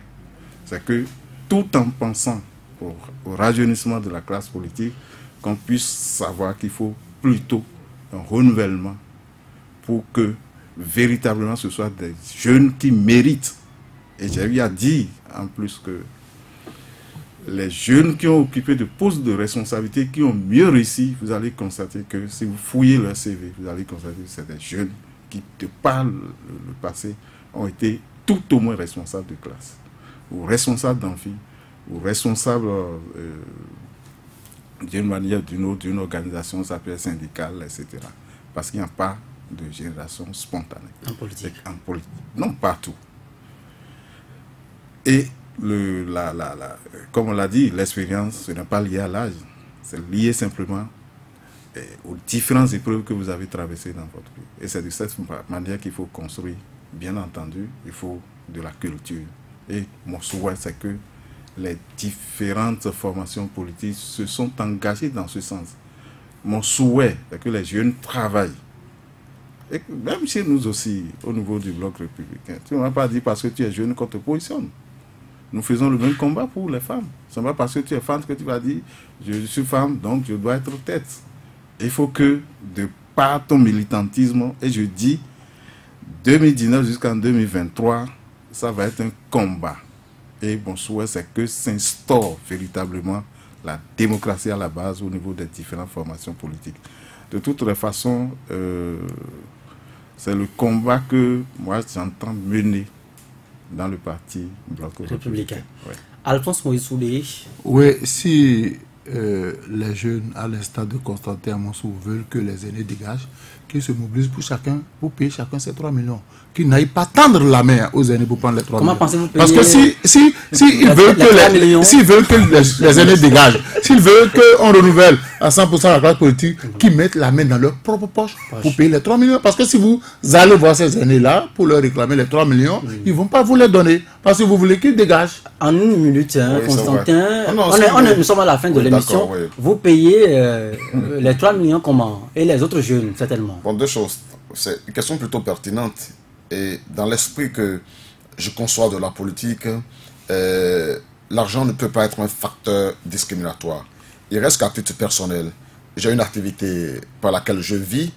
c'est que tout en pensant au rajeunissement de la classe politique, qu'on puisse savoir qu'il faut plutôt un renouvellement pour que véritablement ce soit des jeunes qui méritent. Et j'ai eu à dire en plus que les jeunes qui ont occupé de postes de responsabilité, qui ont mieux réussi, vous allez constater que si vous fouillez leur CV, vous allez constater que c'est des jeunes qui, de par le passé, ont été tout au moins responsables de classe, ou responsables d'amphi, ou responsables d'une manière ou d'une autre, d'une organisation, ça peut être syndicale, etc. Parce qu'il n'y a pas de génération spontanée. En politique. Non, partout. Et comme on l'a dit, l'expérience, ce n'est pas lié à l'âge. C'est lié simplement aux différentes épreuves que vous avez traversées dans votre vie. Et c'est de cette manière qu'il faut construire. Bien entendu, il faut de la culture. Et mon souhait, c'est que les différentes formations politiques se sont engagées dans ce sens. Mon souhait, c'est que les jeunes travaillent. Et même chez nous aussi, au niveau du bloc républicain, tu ne m'as pas dit parce que tu es jeune qu'on te positionne. Nous faisons le même combat pour les femmes. Ce n'est pas parce que tu es femme que tu vas dire je suis femme, donc je dois être tête. Il faut que, de par ton militantisme, et je dis 2019 jusqu'en 2023, ça va être un combat. Et mon souhait, c'est que s'instaure véritablement la démocratie à la base au niveau des différentes formations politiques. De toutes les façons, c'est le combat que moi j'entends mener dans le parti Bloc républicain. Ouais. Alphonse Moïse Soudé. Oui, si les jeunes, à l'instar de Constantin Amonsou, veulent que les aînés dégagent, qu'ils se mobilisent pour payer chacun ses 3 millions. Qu'ils n'aillent pas tendre la main aux aînés pour prendre les 3 millions. Comment pensez-vous payer? Parce que s'ils veulent que les aînés dégagent, s'ils veulent qu'on renouvelle à 100% la classe politique, qu'ils mettent la main dans leur propre poche pour payer les 3 millions. Parce que si vous allez voir ces aînés-là pour leur réclamer les 3 millions, ils ne vont pas vous les donner. Parce que vous voulez qu'ils dégagent. En une minute, oui, Constantin, nous sommes à la fin de l'émission. Oui. Vous payez les 3 millions comment? Et les autres jeunes, certainement. Bon, deux choses. C'est une question plutôt pertinente. Et dans l'esprit que je conçois de la politique, l'argent ne peut pas être un facteur discriminatoire. Il reste qu'à titre personnel, j'ai une activité par laquelle je vis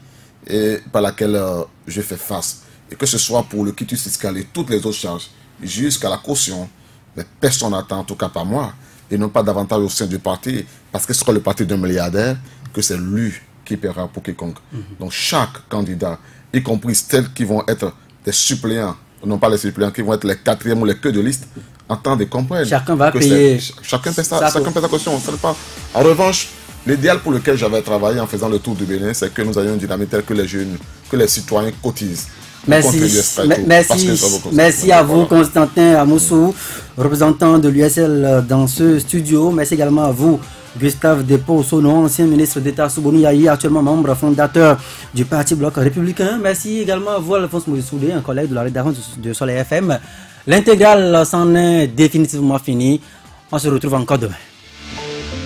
et par laquelle je fais face. Et que ce soit pour le quitus fiscal et toutes les autres charges, jusqu'à la caution, mais personne n'attend, en tout cas pas moi, et non pas davantage au sein du parti, parce que ce sera le parti d'un milliardaire, que c'est lui qui paiera pour quiconque. Donc chaque candidat, y compris celles qui vont être des suppléants, non pas les suppléants, qui vont être les 4e ou les queues de liste, entend de comprendre. Chacun va payer. Chacun paie sa caution. En revanche, l'idéal pour lequel j'avais travaillé en faisant le tour du Bénin, c'est que nous ayons une dynamique telle que les jeunes, que les citoyens cotisent. Merci à vous, Constantin Amoussou, représentant de l'USL dans ce studio. Merci également à vous, Gustave Depo-Sono, ancien ministre d'État Soubouni Yahi, actuellement membre fondateur du Parti Bloc républicain. Merci également à vous, Alphonse Moïse Soudé, un collègue de la rédaction de Soleil FM. L'intégrale s'en est définitivement finie. On se retrouve encore demain.